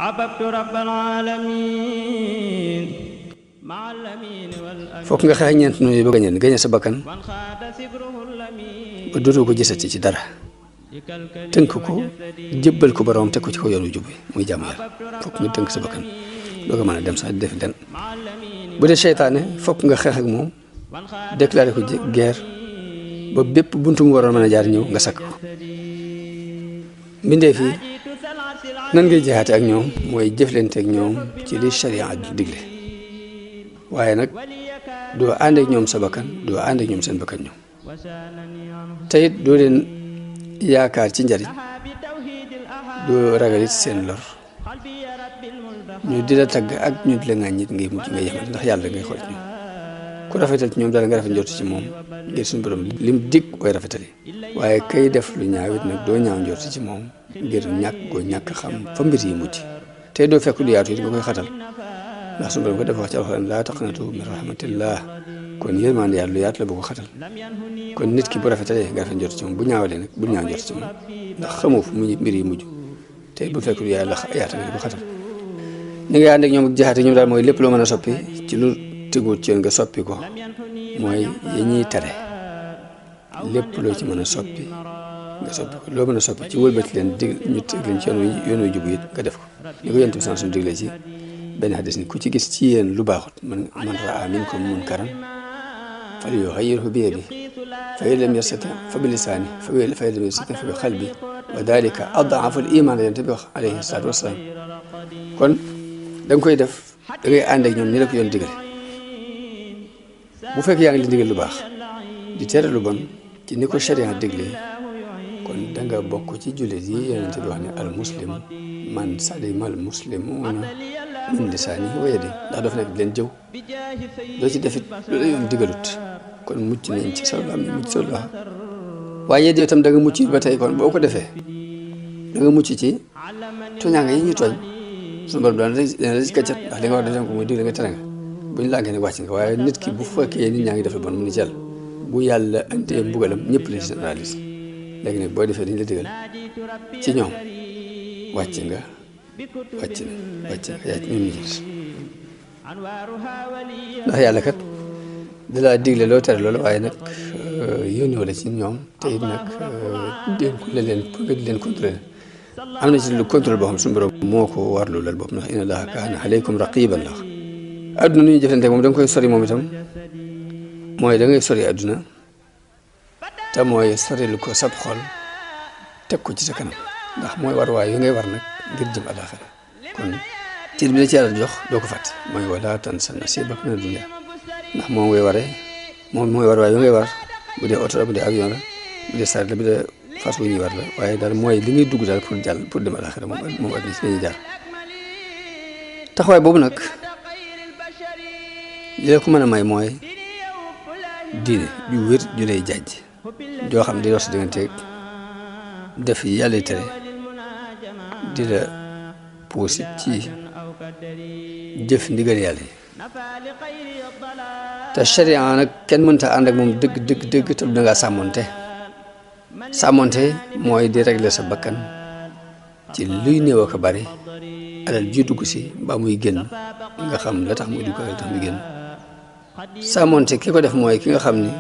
أحببت رب العالمين مع الأمين fokk nga xeex ñeent noonu ba gañe sa bakkan من خاد سبره الأمين ba dootoo ko gisati ci dara tënk ko jébbal ko borom teg ko ci kaw yoonu jub bi muy jàmm yàlla fokk nga tënk sa bakkan doo ko mën a dem sax di def den bu dee seytaane fokk nga xeex ak moom déclaré ko guerre ba bépp buntu mu waroon mën a jaar ñëw nga sakk ko mbindee fii nan ngay jihaate ak ñoom mooy jëflante ak ñoom ci li sharia digle waaye nag doo ànd ak ñoom sa bakkan doo ànd ak ñoom seen bakkan ñoom te it doo leen yaakaar ci njariñ doo ragalit seen lor ñu di la tagg ak ñu di la ŋàññit ngay mujj nga yemal ndax yàlla ngay xool ci ñoom ku rafetal ci ñoom dara nga rafet njort ci moom ngir suñu borom lim dig koy rafetali waaye kay def lu ñaawit nag doo ñaaw njort ci moom ngir ñàkk xam fa mbir yi mujj te doo fekk lu yaatu it nga koy xatal ndax suñu borom ko dafa wax ci alxuraan laa taqnatu min rahmatillah kon yërmande yàlla lu yaatu la bu ko xatal kon nit ki bu rafetalee nga rafet njort ci moom bu ñaawalee nag bu ñaaw njort ci moom ndax xamoo fu mbir yi mujj te bu fekk lu yàlla yaatu nga bu xatal ni nga ànd ak ñoom ak jaxaate ñoom daal mooy lépp loo mën a soppi ci lu teguwut ci yoon nga soppi ko mooy yi ñuy tere lépp loo ci mën a soppi nga soppi ko loo mën a soppi ci wëlbati leen dig ñu teg leen ci yoon wu jub it nga def ko ni ko yonent bi suñu digle ci benn hadis ni ku ci gis ci yéen lu baaxut man raa minkum munkaran falyughayyirhu bi yadihi fa in lam yastati' fa bi lisaanihi fa in lam yastati' fa bi qalbihi wa dhalika ad'afu al-iman la yonent bi wax alayhi salaatu wassalaam kon da nga koy def da ngay ànd ak ñoom ni la ko yoon digale bu fekk yaa ngi leen digal lu baax di tere lu bon ci ni ko sharia diglee kon da nga bokk ci jullit yi yonent bi wax ne al muslim man salima al muslimuuna min lisaanihi wa yadihi ndax dafa nekk di leen jëw doo ci defit lu la yoon digalut kon mucc nañ ci sa làmmiñ mucc sa loxo waaye yeddi itam da nga mucc ba tey kon boo ko defee da nga mucc ci toñaanga yi ñu tooñ suñu borom dana la ci kaccat ndax li nga war def ko muy digle nga tere nga bu ñu lànkee ne wàcc nga waaye nit ki bu fekkee nit ñaa ngi def lu bon mu ni ci yàlla bu yàlla andee mbugalam ñëpp la ci généralise léegi nag boo defee dañu la digal ci ñoom wàcc nga yaa ci ñoom ñu gis ndax yàlla kat da laa digle loo tere loolu waaye nag yónni wala ci ñoom te it nag dénku la leen pour nga di leen contrôler am na ci lu contrôle boo xam suñu borom moo ko warlu lal bopp ndax inna allaha kaana alaykum raqiban la adduna nu ñuy jëflante moom da nga koy sori moom itam mooy da ngay sori adduna te mooy sori lu ko sab xol teg ko ci sa kanam ndax mooy war waay yu ngay war nag ngir jëm àllaaxira kon cër bi la ci yàlla jox doo ko fàtte mooy wala tansa nasiibaka mina dunya ndax moom ngay waree moom mooy war waay yu ngay war bu dee oto la bu dee avion la bu dee saret la bu dee fas wu ñuy war la waaye daal mooy li ngay dugg daal pour jàll pour dem àllaaxira moom adduna si lañuy jaar taxawaay boobu nag li la ko mën a may mooy diine ju wér ju lay jàjj joo xam di dox si digganteeg def yi yàlla tere di la puusi ci jëf ndigal yàlla yi te sharia nag kenn mënta ànd ak moom dëgg te da ngaa sàmmonte mooy di régler sa bakkan ci luy néew ak bari alal ji dugg si mbaa muy génn nga xam la tax muy dugg la tax muy génn sàmmonte ki ko def mooy ki nga xam ni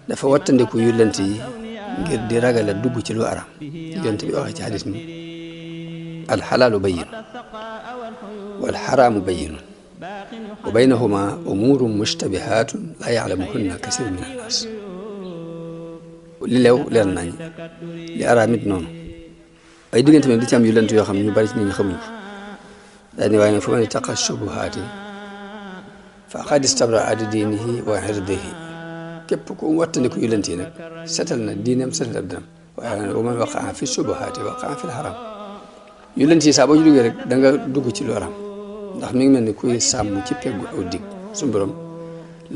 dafa wattandiku yu lent yi ngir di ragal a dugg ci lu aram yonent bi waxee ci xadis ni alxalaalu bayyin wal xaraamu bayyinun wa baynahuma umuurun mushtabihaatun laa ya'lamuhunna kasiirun min annaas li leew leer nañ li araam it noonu ay diggante mi di ci am yu lent yoo xam ne ñu bari ci nit ñi xamuñ ko daal ni waaye nag fa man ittaqa shubuhaati faqad istabra'a li diinihi wa irdihi képp ku wattandiku yu lent yi nag setal na diineem setal ab dinam waaye wa man waqa'a fi shubuhaati waqa'a fi l-haram yu lent yi saa boo ci duggee rek da nga dugg ci lu haram ndax mi ngi mel ni kuy sàmm ci peggu aw dig suñu borom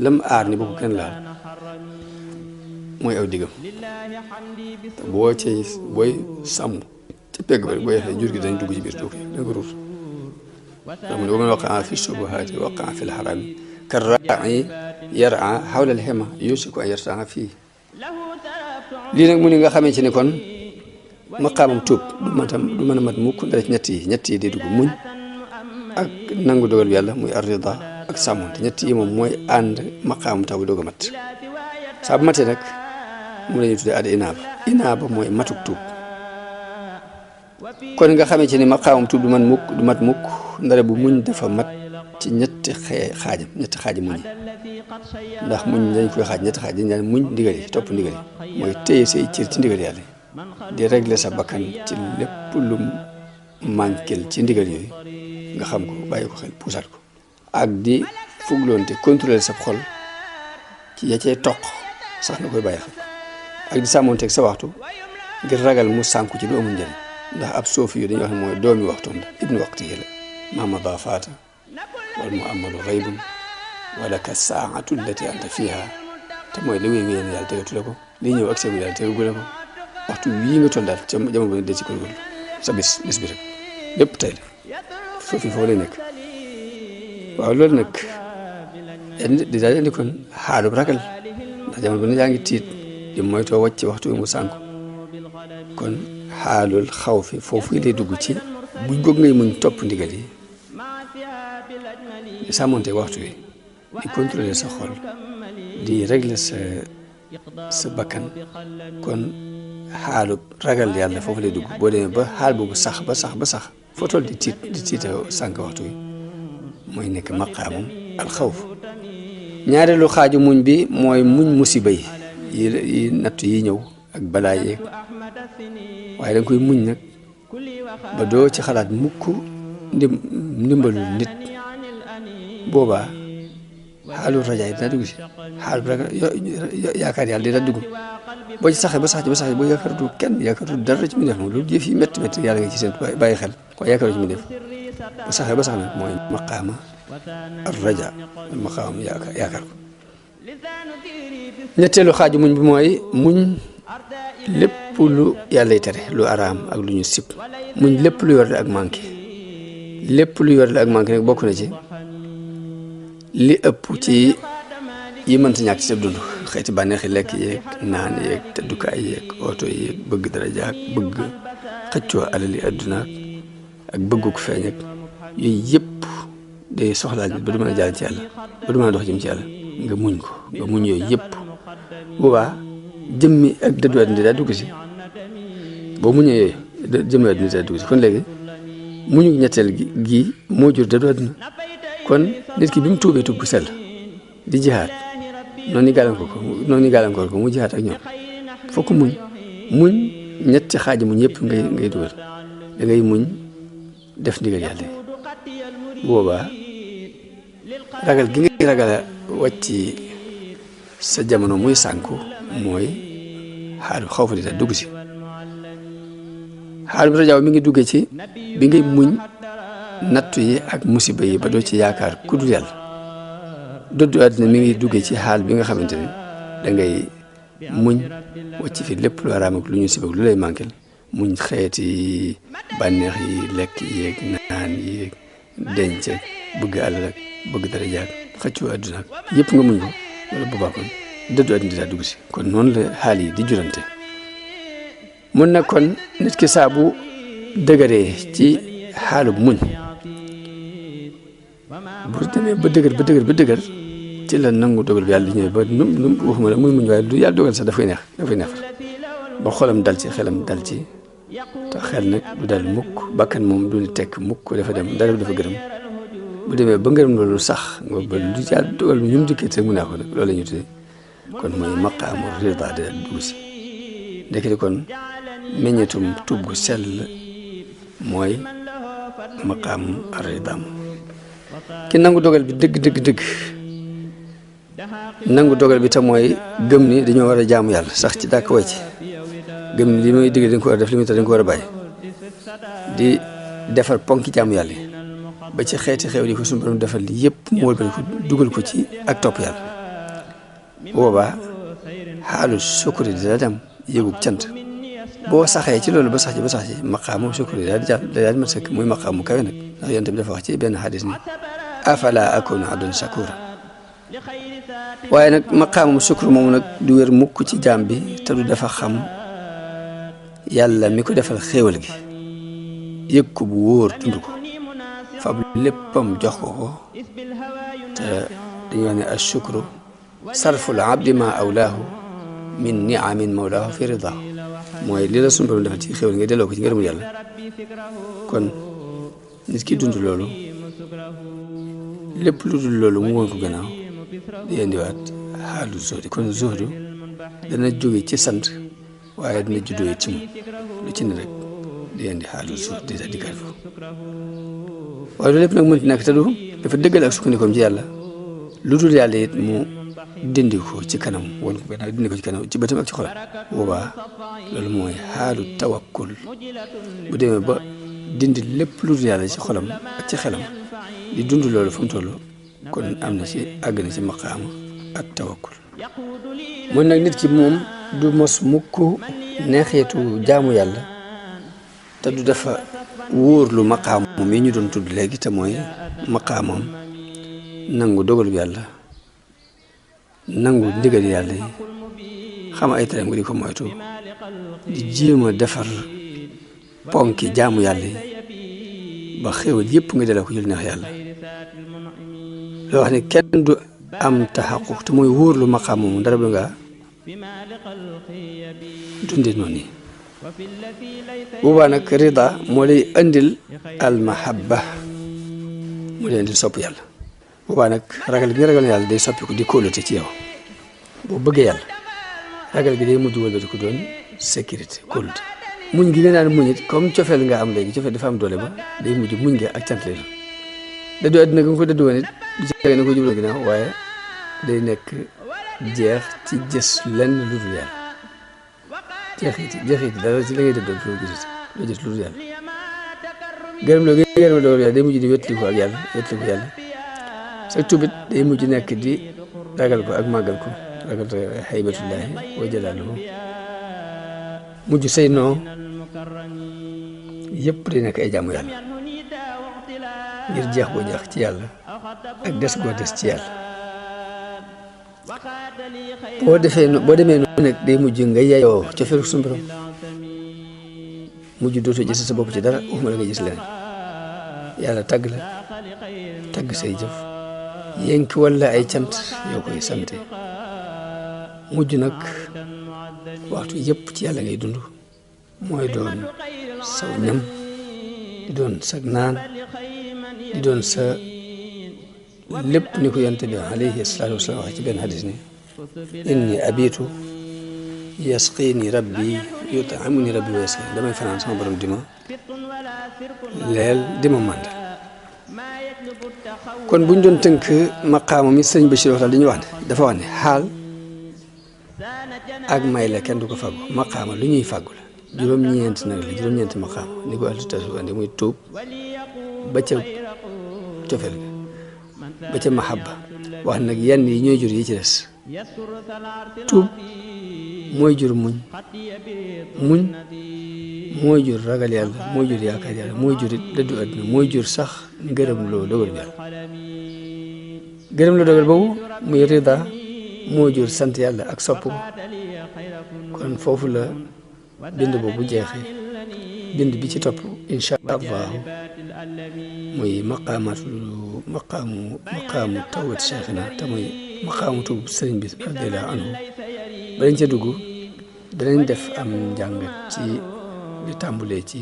lam aar ni bu ko kenn laal mooy aw digam te booy sàmm ci pegg ba rek boo yexee jur gi dañ dugg ci biir dugg da nga ruut ndax mu ne wa man waqa'a fi shubuhaati waqa'a fi l-haram karraa'i yar'a hawla al-hima yusiku an yarta'a fii lii nag mu ni nga xamee ci ni kon maqaamam tuub du mën a mat mukk dara ci ñett yi day dugg muñ ak nangu dogal bi yàlla muy ar-rida ak sàmmonte ñett yi moom mooy ànd maqaamam taw bi doog a mat saa bu matee nag mu la ñuy tuddee ad inaaba mooy matuk tuub kon nga xamee ci ni maqaamam tuub du mat mukk ndare bu muñ dafa mat ci ñetti xaaji muñ ndax muñ dañ koy xaaj ñetti xaaj dañ daan muñ ndigal yi topp ndigal yi mooy téye say cër ci ndigal yàlla di régler sa bakkan ci lépp lu manquel ci ndigal yooyu nga xam ko bàyyi ko xel puusaat ko ak di fugloonte contrôler sa xol ci ya cay toq sax nga koy bàyyi xel ak di sàmmoonteeg sa waxtu ngir ragal mu sànku ci lu amul njëriñ ndax ab soofi yu dañuy wax ne mooy doomi waxtoon la ibnu waqti yi la mamada faata wal mu amalu raybun wala ka saatu allati anta fiha te mooy la wéy wéy na yàlla tegatu la ko lii ñëw ak segu yàlla tegagu la ko waxtu wii nga toll daal ca jamono ba ne dee ci ko sa bis bi rek lépp tey la soofi foofu lay nekk waaw loolu nag di daal indi kon xaalub ragal ndax jamono ba ne yaa ngi tiit di moytoo wàcc waxtu wi mu sànku kon xaalul xaw fi foofu lay dugg ci buñ goog ngay muñ topp ndigal yi di sàmmonte waxtu wi di contrôler sa xol di régler sa bakkan kon xaalub ragal yàlla foofu lay dugg boo demee ba xaal boobu sax foo toll di tiita sànk waxtu wi mooy nekk maqaamum alxawf ñaareelu xaaju muñ bi mooy muñ musiba yi natt yi ñëw ak balaa yeeg waaye da nga koy muñ nag ba doo ci xalaat mukk ndimbalul nit boobaa xaalul rajaay dina dugg si xaalul ragal yaakaar yàlla dina dugg boo ci saxee ba sax ci boo yaakaaratu kenn yaakaaratu dara ci mu def moom lu jëf yi métti yàlla nga ci seen bàyyi xel ko yaakaaru ci mu def bu saxee ba sax nag mooy maqaama ar raja maqaama yaakaar ko ñetteelu xaaju muñ bi mooy muñ lépp lu yàllay tere lu araam ak lu ñu sib muñ lépp lu yor ak manqué nag bokk na ci li ëpp ci yi mënta ñàkk ci sa dund xeeti bànneexi lekk yeeg naan yeeg tëddukaay yeeg oto yeeg bëgg daraja ak bëgg xëccoo alali adduna ak bëgguk feeñ ak yooyu yëpp day soxlaal nit ba du mën a jàll ci yàlla ba du mën a dox jëm ci yàlla nga muñ ko nga muñ yooyu yëpp boobaa jëmmi ak dëddu àddina daa dugg si boo muñee yooyu jëmmi àddina daa dugg si kon léegi muñu ñetteel gi moo jur dëddu àddina kon nit ki bi mu tuubee tuub bu sell di jihaat noonu gàllankoor ko mu jihaat ak ñoom fokk muñ ñetti xaaji muñ yëpp ngay dugal da ngay muñ def ndigal yàlla bu boobaa ragal gi ngay ragal a wàcc sa jamono muy sànku mooy xaalu xaw fa di ta dugg si xaalu rajaaw mi ngi duggee ci bi ngay muñ nattu yi ak musiba yi ba doo ci yaakaar ku dul yàlla doddu àddina mi ngi duggee ci xaal bi nga xamante ne da ngay muñ wàcc fi lépp lu araam ak lu ñu sib ak lu lay manqué muñ xeeti bànneex yi lekk yeeg naan yeeg denc ak bëgg alal ak bëgg daraja ak xëccu àdduna ak yëpp nga muñ ko wala boobaa kon dëddu àddina daa dugg si kon noonu la xaal yi di jurante mun na kon nit ki saa bu dëgëree ci xaalub muñ bu demee ba dëgër ci la nangu dogal bi yàlla di ñëwee ba nu waxuma la muy muñ waaye lu yàlla dogal sax dafay neex ba xolam dal ci xelam dal ci te xel nag du dal mukk bakkan moom du tekk mukk dafa dem dara dafa gërëm bu demee ba ngërëm loolu sax nga ba lu yàlla dogal bi ñu mu dikkee rek mu neex ko nag loolu la ñu tuddee kon mooy maqaamu rida da dugg si ndekete kon meññetum tuub gu sell mooy maqaamu ar-ridaam ki nangu dogal bi dëgg nangu dogal bi te mooy gëm ni dañoo war a jaamu yàlla sax ci dàkk way ci gëm ni li may digg dañ ko war a def li muy tax dañ ko war a bàyyi di defar ponki jaamu yàlla yi ba ci xeeti xew di ko suñu borom defal li yëpp mu wëlbati ko dugal ko ci ak topp yàlla boobaa xaalu sukuri di la dem yëgub cant boo saxee ci loolu ba sax ci maqaamu sukuri daal di mat sëkk muy maqaamu kawe nag ndax yonent bi dafa wax ci benn xadis ni afala akunu abdan shakura waaye nag maqaamu sukur moomu nag du wér mukk ci jaam bi te du dafa xam yàlla mi ko defal xéewal gi yëg ko bu wóor dund ko fab léppam jox ko ko te dañu wax ne ashukru sarful abdi ma awlaahu min niamin mawlaahu fi ridaahu mooy li la sunu borom defal ci xéewal nga delloo ko ci ngërëmul yàlla kon nit ki dund loolu lépp lu dul loolu mu woon ko gannaaw di indiwaat xaalu zuhdi kon zuhdu dana jóge ci sant waaye dina juddoo ci moom lu ci ne rek di indi xaalu zuhdi di dikkaat foofu waaye loolu lépp nag mënti nekk te du dafa dëggal ak sukkandikoom ci yàlla lu dul yàlla it mu dindi ko ci kanam woon ko gannaaw dindi ko ci kanam ci bëtam ak ci xolam boobaa loolu mooy xaalu tawakkul bu demee ba dindi lépp lu dul yàlla ci xolam ak ci xelam di dund loolu fu mu toll kon am na ci àgg na ci maqaama ak tawakkul mooy nag nit ki moom du mos mukk neexeetu jaamu yàlla te du dafa wóor lu maqaam moom yi ñu doon tudd léegi te mooy maqaamam nangu dogalu yàlla nangu ndigal yàlla yi xam ay tereem nga di ko moytu di jéem a defar ponki jaamu yàlla yi ba xéwal yëpp nga delloo ko jël neex yàlla loo wax ne kenn du am taxaquq te mooy wóor lu maqaam moom dara bu nga dundee noonu yi boobaa nag rida moo lay andil al mahabba moo lay andil sopp yàlla boobaa nag ragal gi nga ragal yàlla day soppi ko di kóolute ci yow boo bëggee yàlla ragal gi day mujj wëlbati ko doon sécurité kóolute muñ gi nga naan muñ it comme cofeel nga am léegi cofeel dafa am doole ba day mujj muñ nga ak cant lay doon dëddu àddina nga ko dëddu woon it du jege na ko jublu ginnaaw waaye day nekk jeex ci jës lenn lu dul yàlla jeexit dara ci la ngay dëddoo doo gisati doo gis lu dul yàlla gërëm loo gërëm la dogal yàlla day mujj di wettaliku ak yàlla wettaliku yàlla sa tubit day mujj nekk di ragal ko ak màggal ko ragal haybatullahi wa jalaaluhu mujj say noo yëpp day nekk ay jaamu yàlla ngir jeex boo jeex ci yàlla ak des goo des ci yàlla boo demee noonu nag day mujj nga yeyoo cofeelu suñu borom mujj dootoo gis sa bopp ci dara waxuma la nga gis leneen yàlla tagg la tagg say jëf yénk wala ay cant yoo koy sante mujj nag waxtu yëpp ci yàlla ngay dund mooy doon saw ñam di doon sa naan di doon sa lépp ni ko yonte bi alayhi salaatu wasalaam wax ci benn hadis ni inni abitu yasqini rabbi yutamuni rabbi wa yasqini damay fanaan sama borom di ma leel di ma màndal kon buñ doon tënk maqaama mi sëriñ Bachir waxtaan dañuy wax ne dafa wax ne xaal ak may la kenn du ko fàggu maqaama lu ñuy fàggu la juróom-ñeent nag la juróom-ñeent maqaama ni ko ahlu tasawuf andi muy tuub ba ca cofeel ba ca mahabba wax nag yenn yi ñooy jur yi ci des tuub mooy jur muñ mooy jur ragal yàlla mooy jur yaakaar yàlla mooy jur it dëddu àdduna mooy jur sax ngërëm loo dogal yàlla gërëm loo dogal boobu muy rida moo jur sant yàlla ak sopp ko kon foofu la bind boobu jeexee bind bi ci topp incha allahu muy maqaamu tawbati cheikhina te muy maqaamu tuub sëriñ bi radiallahu anhu balañ ca dugg danañ def am njàngat ci li tàmbulee ci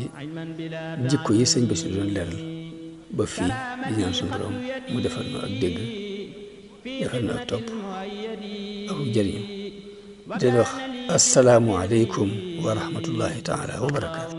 jikko yi sëñ bi si doon leeral ba fii di ñaan suñu borom mu defal nu ak dégg defal nu ak topp ak jëriñu di wax asalaamu aleykum wa rahmatullahi taala wa barakaatu